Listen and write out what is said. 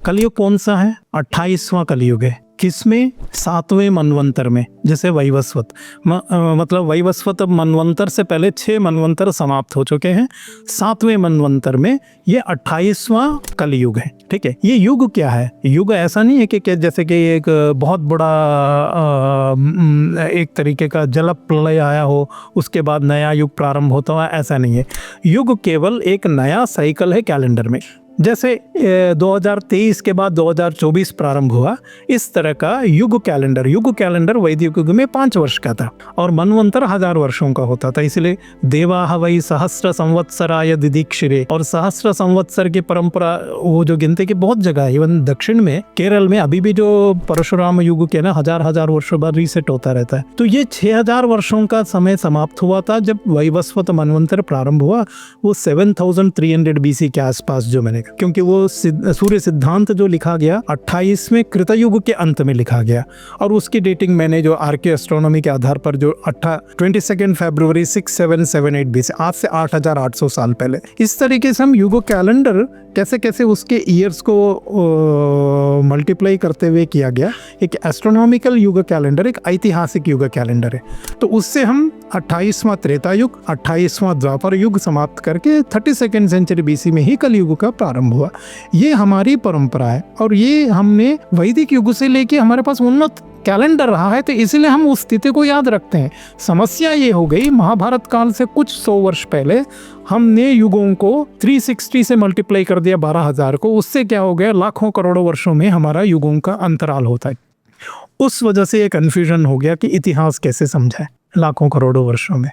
कलयुग कौन सा है? 28वां कलयुग है। किसमें? 7वें मनवंतर में। जैसे वैवस्वत मतलब वैवस्वत अब मनवंतर से पहले 6 मनवंतर समाप्त हो चुके हैं। 7वें मनवंतर में ये 28वां कलयुग है। ठीक है, ये युग क्या है? युग ऐसा नहीं है कि जैसे कि एक बहुत बड़ा एक तरीके का जल प्रलय आया हो, उसके बाद नया युग प्रारंभ होता है, ऐसा नहीं है। युग केवल एक नया साइकिल है कैलेंडर में। जैसे 2023 के बाद 2024 प्रारंभ हुआ, इस तरह का युग कैलेंडर वैदिक युग में 5 वर्ष का था और मनवंतर 1000 वर्षों का होता था। इसलिए देवाह वै सहस्र संवत्सराय दिदीक्षिरे, और सहस्र संवत्सर की परंपरा वो जो गिनती की बहुत जगह है, इवन दक्षिण में केरल में अभी भी जो परशुराम युग के ना 1000 वर्षों बाद रीसेट होता रहता है। तो ये 6000 वर्षों का समय समाप्त हुआ था जब वैवस्वत मनवंतर प्रारंभ हुआ, वो 7300 BC के आसपास, जो मैंने, क्योंकि वो सूर्य सिद्धांत जो लिखा गया 28वें कृतयुग के अंत में लिखा गया, और उसकी डेटिंग मैंने जो आर्के एस्ट्रोनॉमी के आधार पर जो 22 फरवरी 6778 BC, आज से 8800 साल पहले। इस तरीके से हम युग कैलेंडर कैसे कैसे उसके ईयर्स को मल्टीप्लाई करते हुए किया गया। एक एस्ट्रोनॉमिकल युग कैलेंडर एक ऐतिहासिक युग कैलेंडर है। तो उससे हम 28वां त्रेता युग, 28वां द्वापर युग समाप्त करके 32nd सेंचुरी BC में ही कलयुग का प्रारंभ हुआ। ये हमारी परंपरा है और ये हमने वैदिक युग से लेके हमारे पास उन्नत कैलेंडर रहा है, तो इसलिए हम उस तिथि को याद रखते हैं। समस्या ये हो गई, महाभारत काल से कुछ 100 वर्ष पहले हमने युगों को 360 से मल्टीप्लाई कर दिया 12000 को। उससे क्या हो गया, लाखों करोड़ों वर्षों में हमारा युगों का अंतराल होता है। उस वजह से ये कन्फ्यूजन हो गया कि इतिहास कैसे समझाए लाखों करोड़ों वर्षों में।